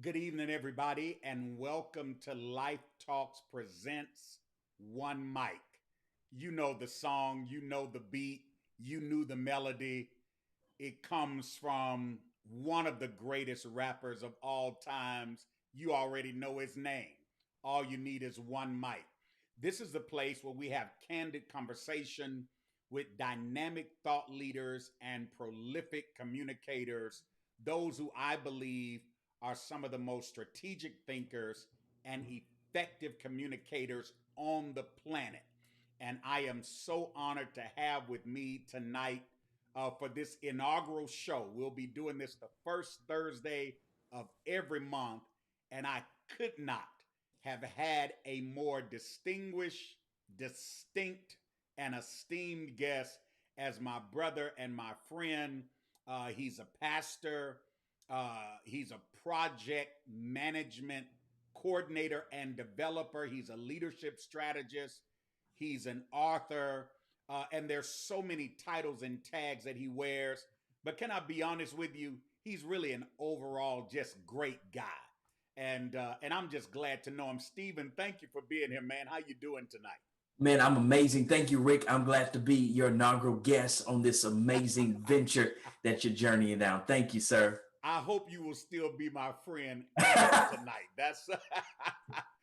Good evening, everybody, and welcome to Life Talks Presents One Mic. You know the song, you know the beat, you knew the melody. It comes from one of the greatest rappers of all times. You already know his name. All you need is one mic. This is the place where we have candid conversation with dynamic thought leaders and prolific communicators, those who I believe are some of the most strategic thinkers and effective communicators on the planet. And I am so honored to have with me tonight for this inaugural show. We'll be doing this the first Thursday of every month, and I could not have had a more distinguished, distinct, and esteemed guest as my brother and my friend. He's a pastor, he's a project management coordinator and developer, he's a leadership strategist, he's an author, and there's so many titles and tags that he wears. But can I be honest with you? He's really an overall just great guy, and I'm just glad to know him. Stephen, thank you for being here, man. How you doing tonight? Man, I'm amazing. Thank you, Rick. I'm glad to be your inaugural guest on this amazing venture that you're journeying down. Thank you, sir. I hope you will still be my friend after tonight. That's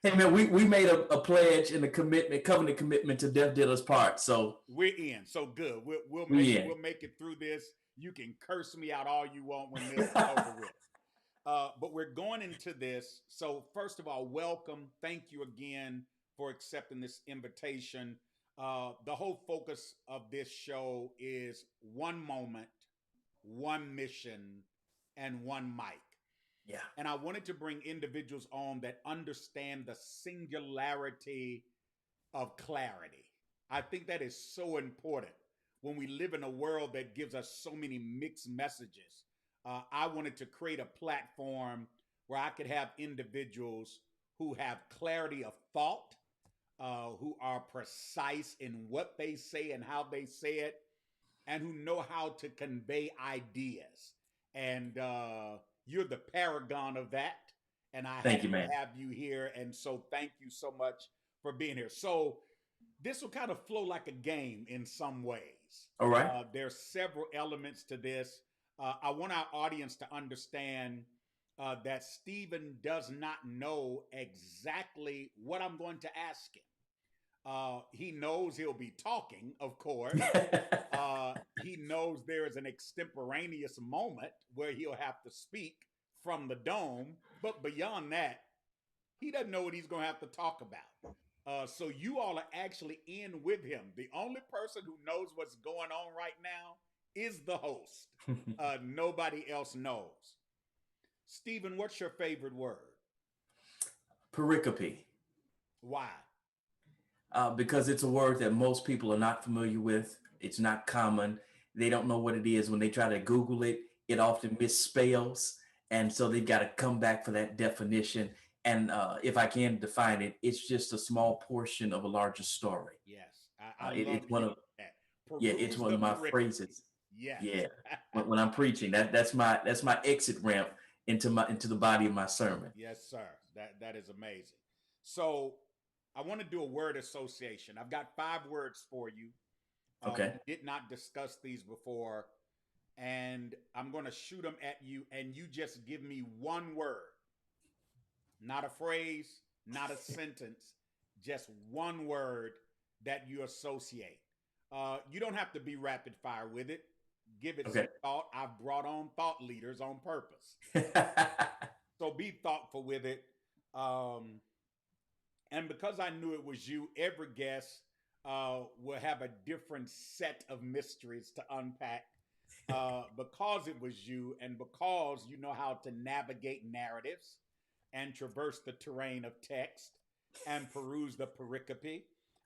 Hey, man, we made a pledge and a commitment, covenant commitment to death did us part. So we're in. So good. We'll make we in. we'll make it through this. You can curse me out all you want when this is over with. But we're going into this. So first of all, welcome. Thank you again for accepting this invitation. The whole focus of this show is one moment, one mission, and one mic. Yeah. And I wanted to bring individuals on that understand the singularity of clarity. I think that is so important when we live in a world that gives us so many mixed messages. I wanted to create a platform where I could have individuals who have clarity of thought, who are precise in what they say and how they say it, and who know how to convey ideas. And you're the paragon of that. And I Thank had you, to man. have you here. And so thank you so much for being here. So this will kind of flow like a game in some ways. All right. There's several elements to this. I want our audience to understand that Stephen does not know exactly what I'm going to ask him. He knows he'll be talking, of course. He knows there is an extemporaneous moment where he'll have to speak from the dome, but beyond that, he doesn't know what he's going to have to talk about. So you all are actually in with him. The only person who knows what's going on right now is the host. Nobody else knows. Stephen, what's your favorite word? Pericope, Why? because it's a word that most people are not familiar with. It's not common. They don't know what it is. When they try to Google it, it often misspells. And so they've got to come back for that definition. And if I can define it, it's just a small portion of a larger story. Yes, I love It's one hearing of that. Yeah, it's Peruse one the of my pericope. phrases. Yes. Yeah, when I'm preaching, that's my exit ramp into the body of my sermon. Yes, sir. That is amazing. So I want to do a word association. I've got five words for you. Okay. We did not discuss these before, and I'm going to shoot them at you, and you just give me one word, not a phrase, not a sentence, just one word that you associate. You don't have to be rapid fire with it. Give it some Okay. thought. I've brought on thought leaders on purpose. So be thoughtful with it. Um, and because I knew it was you, every guest will have a different set of mysteries to unpack. Because it was you, and because you know how to navigate narratives and traverse the terrain of text and peruse the pericope,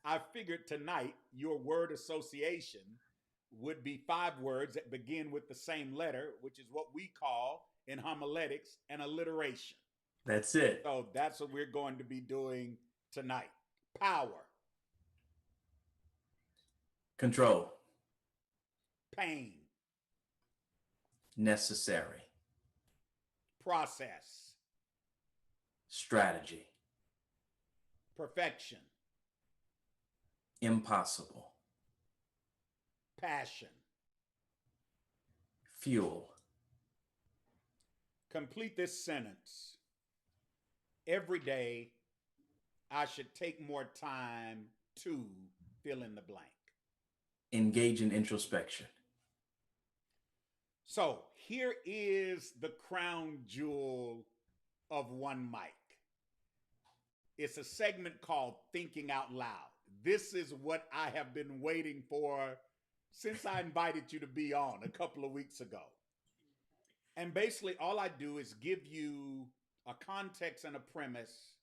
I figured tonight your word association would be five words that begin with the same letter, which is what we call in homiletics an alliteration. That's it. So that's what we're going to be doing tonight. Power, Control. pain, Necessary. process, strategy, perfection, impossible, passion. fuel. Complete this sentence. Every day, I should take more time to fill in the blank. Engage in introspection. So here is the crown jewel of One Mic. It's a segment called Thinking Out Loud. This is what I have been waiting for since I invited you to be on a couple of weeks ago. And basically, all I do is give you a context and a premise,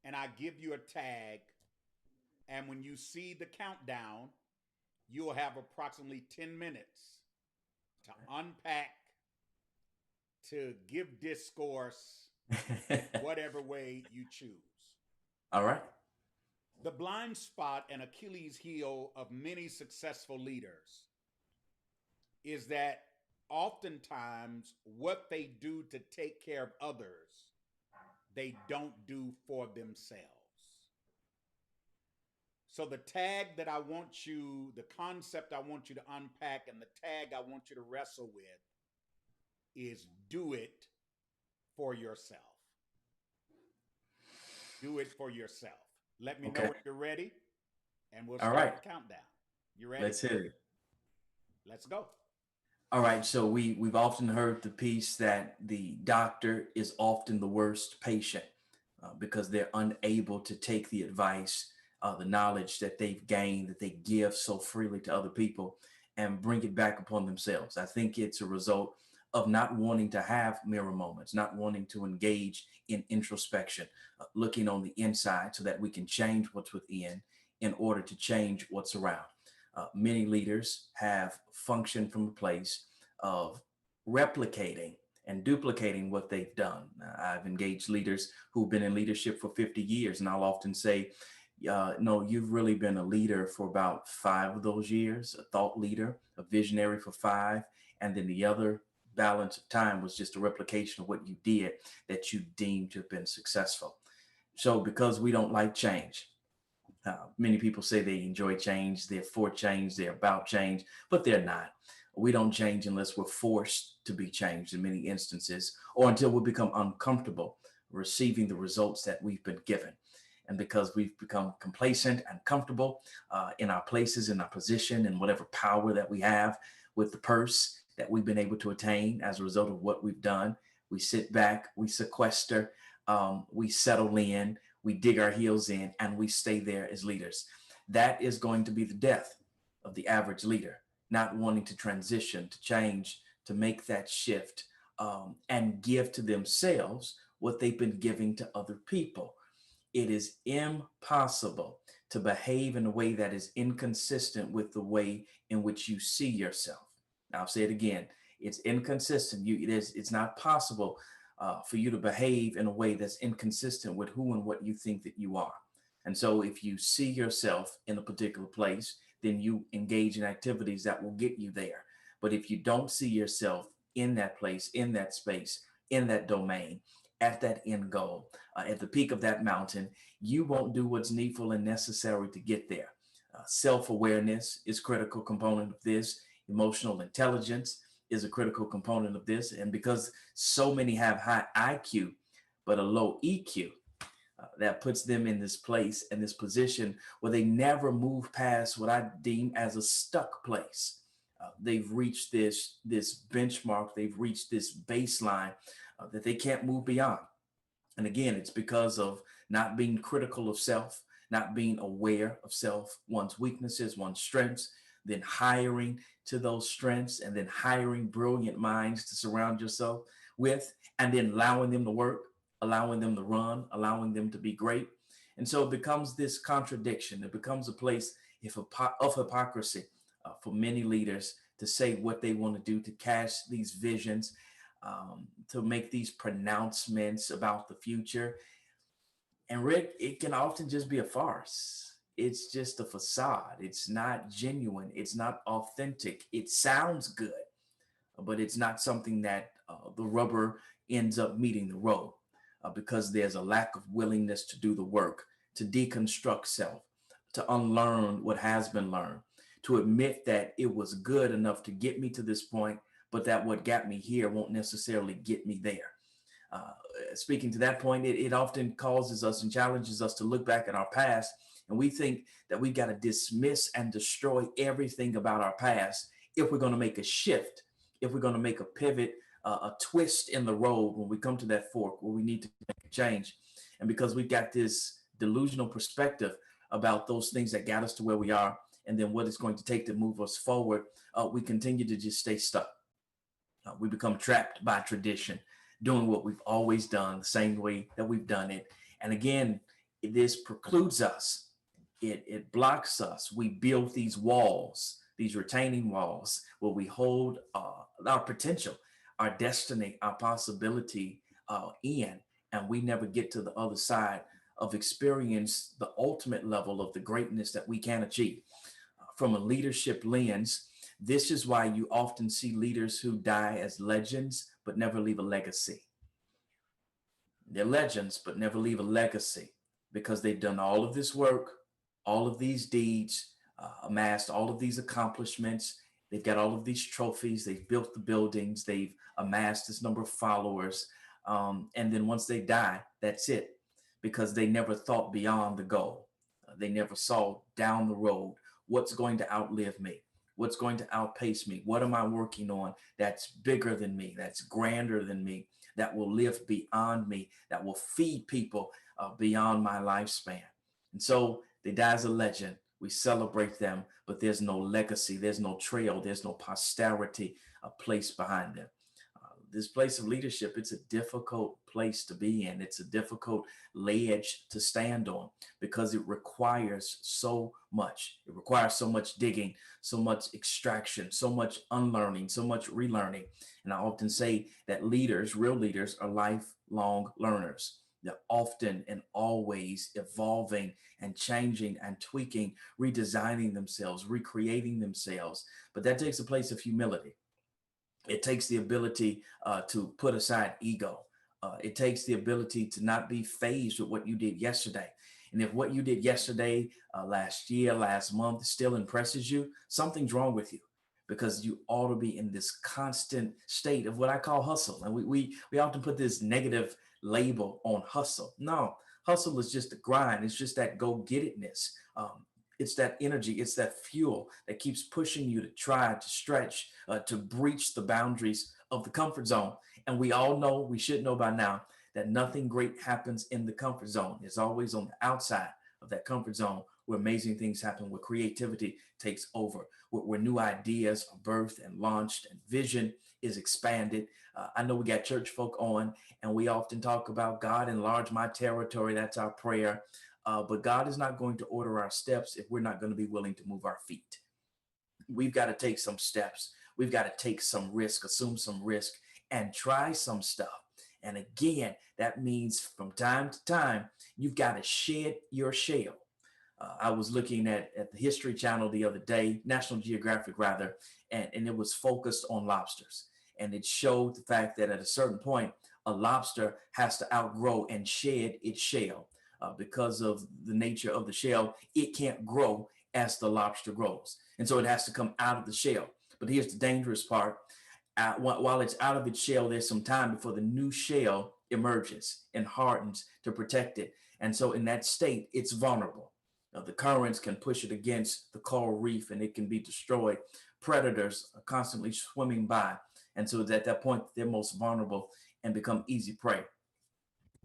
and I give you a tag. And when you see the countdown, you'll have approximately 10 minutes to unpack, to give discourse, whatever way you choose. All right. The blind spot and Achilles heel of many successful leaders is that oftentimes what they do to take care of others, they don't do for themselves. So the tag that I want you, the concept I want you to unpack, and the tag I want you to wrestle with is do it for yourself. Do it for yourself. Let me know when you're ready, and we'll start the countdown. You ready? Let's hit it. Let's go. All right. So we've often heard the piece that the doctor is often the worst patient because they're unable to take the advice, the knowledge that they've gained, that they give so freely to other people, and bring it back upon themselves. I think it's a result of not wanting to have mirror moments, not wanting to engage in introspection, looking on the inside so that we can change what's within in order to change what's around. Many leaders have functioned from a place of replicating and duplicating what they've done. I've engaged leaders who've been in leadership for 50 years, and I'll often say, no, you've really been a leader for about 5 of those years, a thought leader, a visionary for 5, and then the other balance of time was just a replication of what you did that you deemed to have been successful. So because we don't like change, many people say they enjoy change, they're for change, they're about change, but they're not. We don't change unless we're forced to be changed in many instances, or until we become uncomfortable receiving the results that we've been given. And because we've become complacent and comfortable in our places, in our position, and whatever power that we have with the purse that we've been able to attain as a result of what we've done, we sit back, we sequester, we settle in, we dig our heels in, and we stay there as leaders. That is going to be the death of the average leader, not wanting to transition, to change, to make that shift, and give to themselves what they've been giving to other people. It is impossible to behave in a way that is inconsistent with the way in which you see yourself. Now, I'll say it again. It's inconsistent. It's not possible for you to behave in a way that's inconsistent with who and what you think that you are. And so if you see yourself in a particular place, then you engage in activities that will get you there. But if you don't see yourself in that place, in that space, in that domain, at that end goal, at the peak of that mountain, you won't do what's needful and necessary to get there. Self-awareness is a critical component of this. Emotional intelligence is a critical component of this. And because so many have high IQ, but a low EQ, that puts them in this place and this position where they never move past what I deem as a stuck place. They've reached this benchmark, they've reached this baseline that they can't move beyond. And again, it's because of not being critical of self, not being aware of self, one's weaknesses, one's strengths, then hiring to those strengths, and then hiring brilliant minds to surround yourself with, and then allowing them to work, allowing them to run, allowing them to be great. And so it becomes this contradiction. It becomes a place of hypocrisy for many leaders to say what they want to do, to cast these visions, to make these pronouncements about the future. And Rick, it can often just be a farce. It's just a facade. It's not genuine. It's not authentic. It sounds good, but it's not something that the rubber ends up meeting the road. because there's a lack of willingness to do the work, to deconstruct self, to unlearn what has been learned, to admit that it was good enough to get me to this point, but that what got me here won't necessarily get me there. Uh, Speaking to that point, it often causes us and challenges us to look back at our past, and we think that we've got to dismiss and destroy everything about our past if we're going to make a shift, if we're going to make a pivot, a twist in the road when we come to that fork where we need to make a change. And because we've got this delusional perspective about those things that got us to where we are, and then what it's going to take to move us forward, we continue to just stay stuck. We become trapped by tradition, doing what we've always done, the same way that we've done it. And again, this precludes us. It blocks us. We build these walls, these retaining walls, where we hold our potential, our destiny, our possibility in, and we never get to the other side of experience the ultimate level of the greatness that we can achieve. From a leadership lens, this is why you often see leaders who die as legends but never leave a legacy. They're legends but never leave a legacy because they've done all of this work, all of these deeds, amassed all of these accomplishments. They've got all of these trophies. They've built the buildings. They've amassed this number of followers. And then once they die, that's it, because they never thought beyond the goal. They never saw down the road what's going to outlive me, what's going to outpace me, what am I working on that's bigger than me, that's grander than me, that will live beyond me, that will feed people beyond my lifespan. And so they die as a legend. We celebrate them, but there's no legacy, there's no trail, there's no posterity placed behind them. This place of leadership, it's a difficult place to be in. It's a difficult ledge to stand on because it requires so much. It requires so much digging, so much extraction, so much unlearning, so much relearning. And I often say that leaders, real leaders, are lifelong learners. They're often and always evolving and changing and tweaking, redesigning themselves, recreating themselves. But that takes a place of humility. It takes the ability to put aside ego. It takes the ability to not be fazed with what you did yesterday. And if what you did yesterday, last year, last month still impresses you, something's wrong with you, because you ought to be in this constant state of what I call hustle. And we often put this negative label on hustle. No, hustle is just the grind. It's just that go get itness. It's that energy, it's that fuel that keeps pushing you to try, to stretch, to breach the boundaries of the comfort zone. And we all know, we should know by now, that nothing great happens in the comfort zone. It's always on the outside of that comfort zone where amazing things happen, where creativity takes over, where new ideas are birthed and launched and vision is expanded. I know we got church folk on, and we often talk about God enlarge my territory. That's our prayer. But God is not going to order our steps if we're not going to be willing to move our feet. We've got to take some steps. We've got to take some risk, assume some risk, and try some stuff. And again, that means from time to time, you've got to shed your shell. I was looking at the History Channel the other day, National Geographic rather, and it was focused on lobsters. And it showed the fact that at a certain point, a lobster has to outgrow and shed its shell. Because of the nature of the shell, it can't grow as the lobster grows. And so it has to come out of the shell. But here's the dangerous part. While it's out of its shell, there's some time before the new shell emerges and hardens to protect it. And so in that state, it's vulnerable. Now, the currents can push it against the coral reef and it can be destroyed. Predators are constantly swimming by. And so at that point, they're most vulnerable and become easy prey.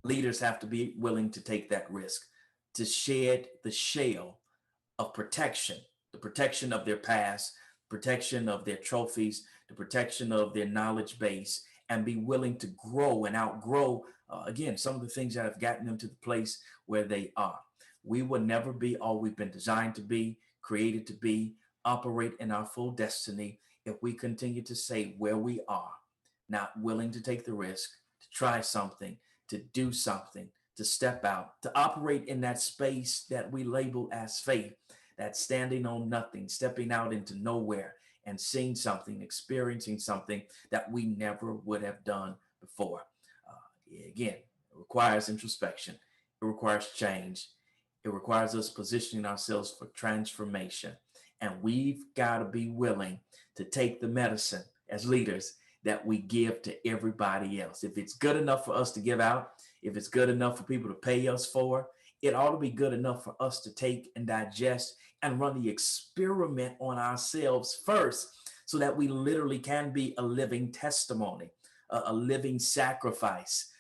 Leaders have to be willing to take that risk, to shed the shell of protection, the protection of their past, protection of their trophies, the protection of their knowledge base, and be willing to grow and outgrow, again, some of the things that have gotten them to the place where they are. We will never be all we've been designed to be, created to be, operate in our full destiny if we continue to stay where we are, not willing to take the risk, to try something, to do something, to step out, to operate in that space that we label as faith, that standing on nothing, stepping out into nowhere and seeing something, experiencing something that we never would have done before. Again, It requires introspection. It requires change. It requires us positioning ourselves for transformation. And we've got to be willing to take the medicine as leaders that we give to everybody else. If it's good enough for us to give out, if it's good enough for people to pay us for, it ought to be good enough for us to take and digest and run the experiment on ourselves first, so that we literally can be a living testimony, a living sacrifice,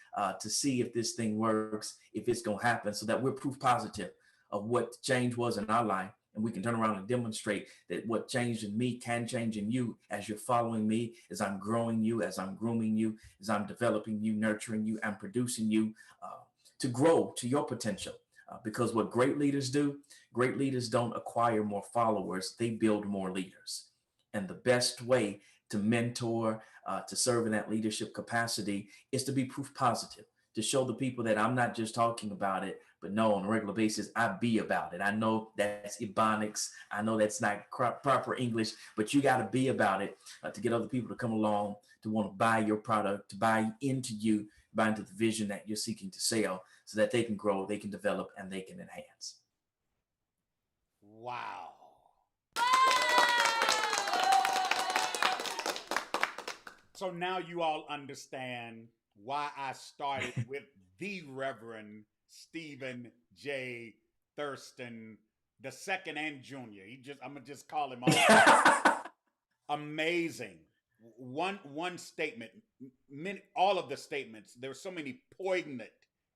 to see if this thing works, if it's going to happen, so that we're proof positive of what change was in our life. And we can turn around and demonstrate that what changed in me can change in you as you're following me, as I'm growing you, as I'm grooming you, as I'm developing you, nurturing you, and producing you to grow to your potential. Because what great leaders do, great leaders don't acquire more followers, they build more leaders. And the best way to mentor, to serve in that leadership capacity is to be proof positive, to show the people that I'm not just talking about it, but no, on a regular basis, I be about it. I know that's Ebonics. I know that's not proper English, but you got to be about it to get other people to come along, to want to buy your product, to buy into you, buy into the vision that you're seeking to sell, so that they can grow, they can develop, and they can enhance. Wow. So now you all understand why I started with the Reverend Stephen J. Thurston, the second and junior. I'm gonna just call him all. Amazing. One statement, all of the statements. There were so many poignant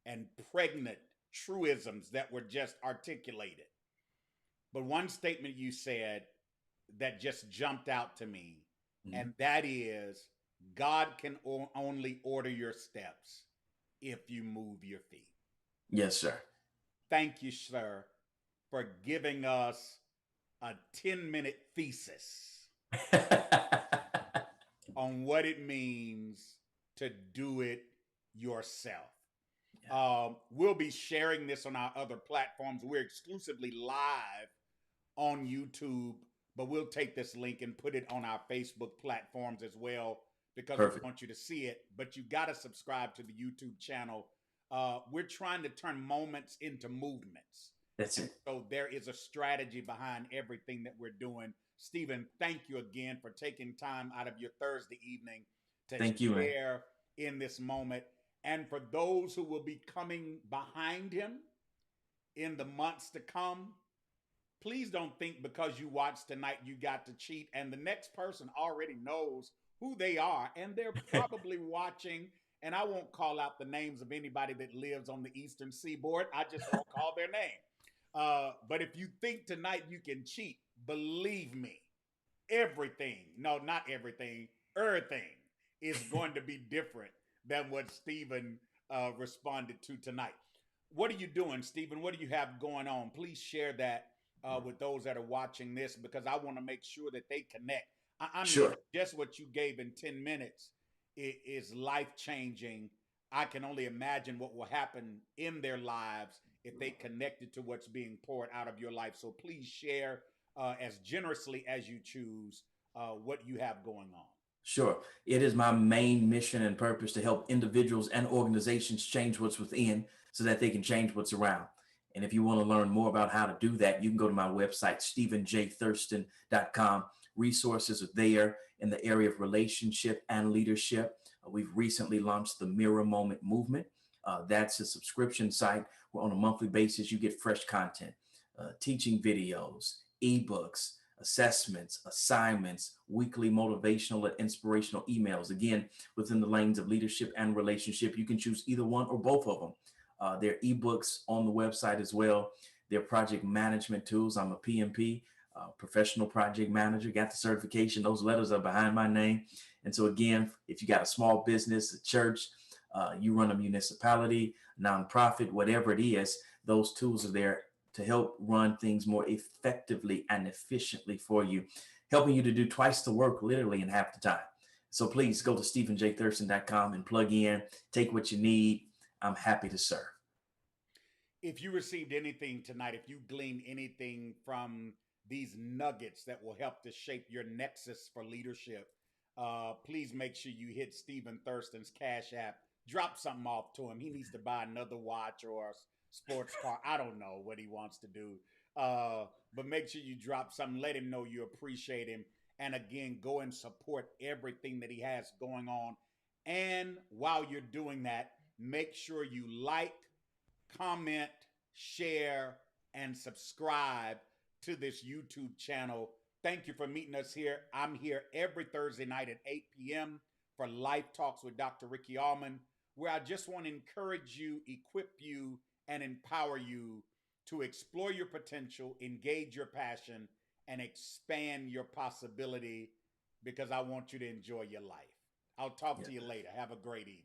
and pregnant truisms that were just articulated. But one statement you said that just jumped out to me, and that is, God can only order your steps if you move your feet. Yes, sir. Thank you, sir, for giving us a 10-minute thesis on what it means to do it yourself. Yeah. We'll be sharing this on our other platforms. We're exclusively live on YouTube, but we'll take this link and put it on our Facebook platforms as well, because we want you to see it. But you got to subscribe to the YouTube channel. We're trying to turn moments into movements. That's it. So there is a strategy behind everything that we're doing. Stephen, thank you again for taking time out of your Thursday evening to share in this moment. And for those who will be coming behind him in the months to come, please don't think because you watched tonight you got to cheat, and the next person already knows who they are, and they're probably watching, and I won't call out the names of anybody that lives on the Eastern Seaboard. I just won't call their name. But if you think tonight you can cheat, believe me, everything is going to be different than what Stephen responded to tonight. What are you doing, Stephen? What do you have going on? Please share that with those that are watching this, because I want to make sure that they connect. I mean, just what you gave in 10 minutes is life-changing. I can only imagine what will happen in their lives if they connected to what's being poured out of your life. So please share as generously as you choose what you have going on. Sure. It is my main mission and purpose to help individuals and organizations change what's within so that they can change what's around. And if you want to learn more about how to do that, you can go to my website, stephenjthurston.com. Resources are there in the area of relationship and leadership. We've recently launched the Mirror Moment Movement. That's a subscription site where on a monthly basis you get fresh content, teaching videos, ebooks, assessments, assignments, weekly motivational and inspirational emails. Again, within the lanes of leadership and relationship, you can choose either one or both of them. There are ebooks on the website as well. There are project management tools. I'm a PMP, professional project manager, got the certification. Those letters are behind my name. And so again, if you got a small business, a church, you run a municipality, nonprofit, whatever it is, those tools are there to help run things more effectively and efficiently for you, helping you to do twice the work literally in half the time. So please go to stephenjthurston.com and plug in, take what you need. I'm happy to serve. If you received anything tonight, if you gleaned anything from these nuggets that will help to shape your nexus for leadership, please make sure you hit Stephen Thurston's Cash App. drop something off to him. He needs to buy another watch or a sports car. I don't know what he wants to do. But make sure you drop something. Let him know you appreciate him. And again, go and support everything that he has going on. And while you're doing that, make sure you like, comment, share, and subscribe to this YouTube channel. Thank you for meeting us here. I'm here every Thursday night at 8 p.m. for Life Talks with Dr. Ricky Allmon, where I just want to encourage you, equip you, and empower you to explore your potential, engage your passion, and expand your possibility, because I want you to enjoy your life. I'll talk to you later. Have a great evening.